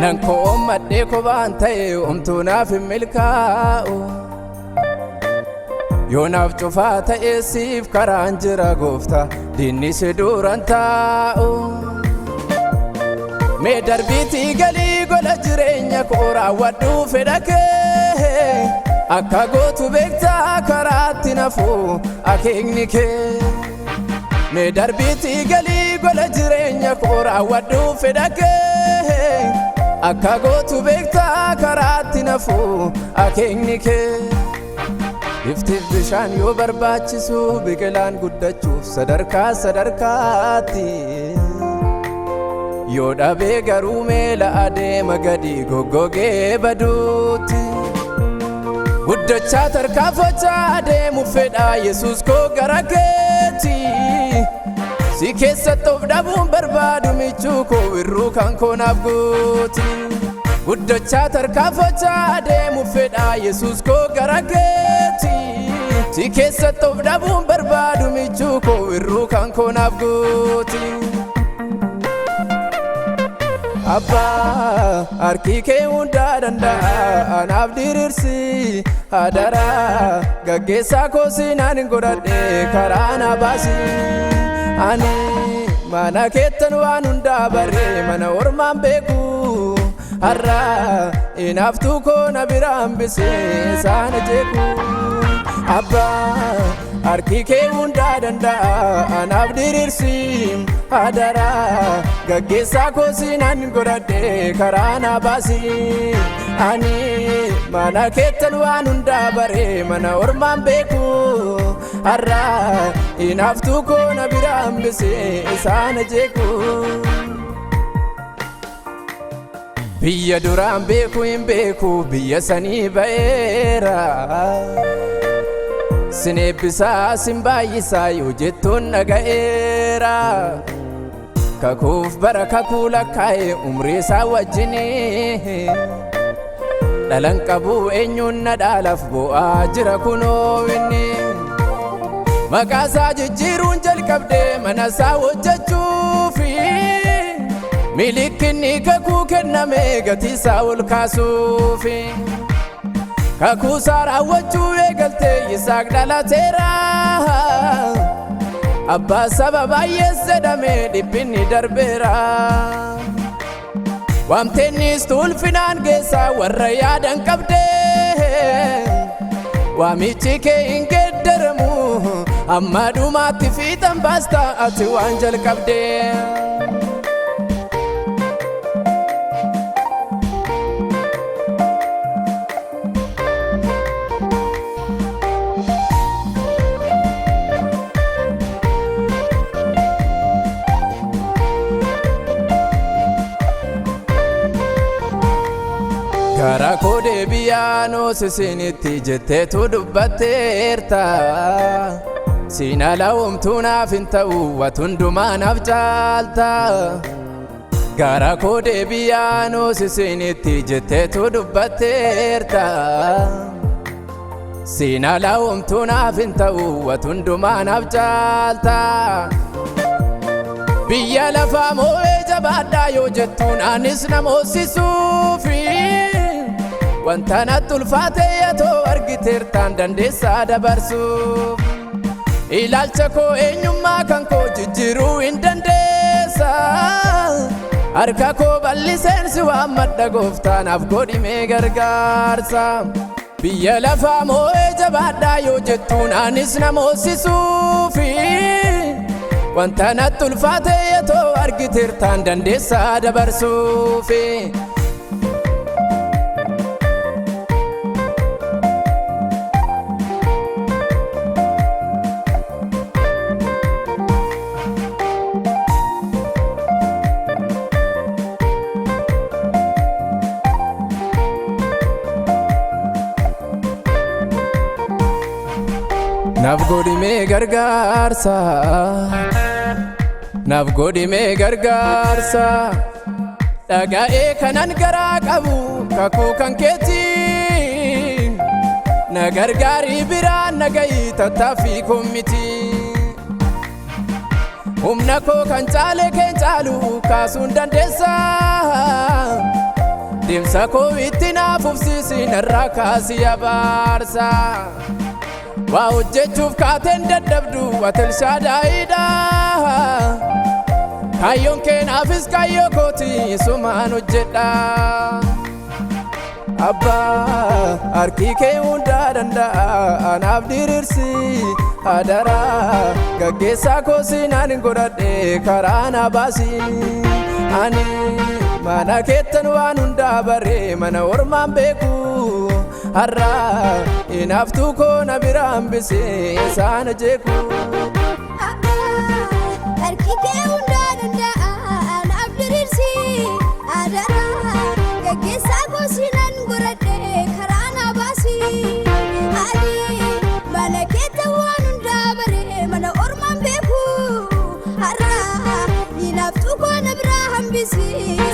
nan ko madde ko banta'e umtunaaf milkaa'u Yonaaf cufaa ta'e siif karaan jira goofta dinni si duran taa'u Mee darbiitii galii gola jireenya koo raawwadhu fedha kee Akka gootu beektaa karaatti nafu akeekni kee Mee darbiitii galii gola jireenya koo raawwadhu fedha kee Akka gootu beektaa karaatti nafu akeekni kee Iftiif bishaan yoo barbaachisu biqilaan guddachuuf sadarkaatti Yoo dhabee garuu meela adeema gadi goggogee baduutti Guddachaa tarkaanfachaa adeemuuf fedha Yesuus koo gara keetti Si keessatti of dhabuun barbaadu michuu koo irruu kan koonaaf guuti Guddachaa tarkaanfachaa adeemuuf fedha Yesuus koo gara keetti Si keessatti of dhabuun barbaadu michuu koo irruu kan koonaaf guuti Abbaa harki kee hundaa danda'a anaaf diriirsi hadara gaggeessaa koo sinaan hin godhadhe karaa na baasi Ani mana keettan waan hundaa barree mana ormaan beeku har'a inaaftuu koo na bira hambisee isaan jeeku Abbaa harki kee hundaa danda'a anaaf diriirsi hadara gaggeessaa koo sinaan hin godhadhe karaa na baasi Ani mana keettan waan hundaa barree mana ormaan beeku har'a inaaftuu koo na bira hambisee isaan jeeku Biyya duraan beeku hin beeku biyya sanii ba'eera Sin eebbisaa sin baay'isaa yoo jettuun dhaga'eera Kakuuf bara kakuu lakkaa'e umrii isaa wajjini Dhalan qabu eenyuun na dhaalaaf bu'aa jira kunoo inni Maqaasaa jijjiiruun jalqabde mana isaa hojjechuufi Milikinni kakuu kenname gatiisaa ol kaasuufi Kakuu isaa raawwachuu eegalte Yisaaq dhalateera Abbaa saba baay'ees jedhame dhibbinni darbeera Waamteennis ulfinaan geessaa warra yaadan qabde Waamichi kee hin geeddaramu amma dhumaatti fiixan baasta ati waan jalqabde Gara koo deebi'aanoo sisinitti jetteetu dubbatteerta Siina lawumtuu naaf hin ta'u wat hundumaa naaf caalta Gara koo deebi'aanoo sisinitti jetteetu dubbatteerta Siina lawumtuu naaf hin ta'u wat hundumaa naaf caalta Biyya lafaa moo'ee jabaadhaa yoo jettuun anis nama hoosisuufi Wanta natti ulfaate yatoo argiteertaan dandeessaa dabarsuuf Ilaalcha koo eenyummaa kan koo jijjiiruu hin dandeessa Harka koo bal'iseen si waammadha gooftaanaaf godhimee gargaarsa Biyya lafaa moo'ee jabaadhaa yoo jettuun anis nama hoosisuufi Wanta natti ulfaate yatoo argiteertaan dandeessaa dabarsuufi Naaf godhimee gargaarsa Naaf godhimee gargaarsa Dhaga'ee kanan garaa qabu kakuu kan keetiin Na gargaarii biraan na ga'ii tattaaffii koo miti Humna koo kan caale keen caalu kaasuun dandeessa Deemsa koo itti naaf ufsiisi narraa kaasii abaarsa. Waa hojjechuuf kaateen dadhabdu ati Elshaadaayidha. Kaayyoon kee naafis kaayyoo kooti isumaan hojjedha. Abbaa harki kee hundaa danda'a anaaf diriirsi hadaraa gaggeessaa koo siinaan godhadhe karaa na baasi. Ani mana keettan waan hundaa baree mana ormaan beeku har'aa inaaftuu koo na bira hambisee isaan jeeku. Harki kee hundaa danda'a anaaf diriirsi hadaraa gaggeessaa koo siinaan godhadhe karaa na baasi. Ani mana keettan waan hundaa baree mana ormaan beeku har'aa inaaftuu koo na bira hambisee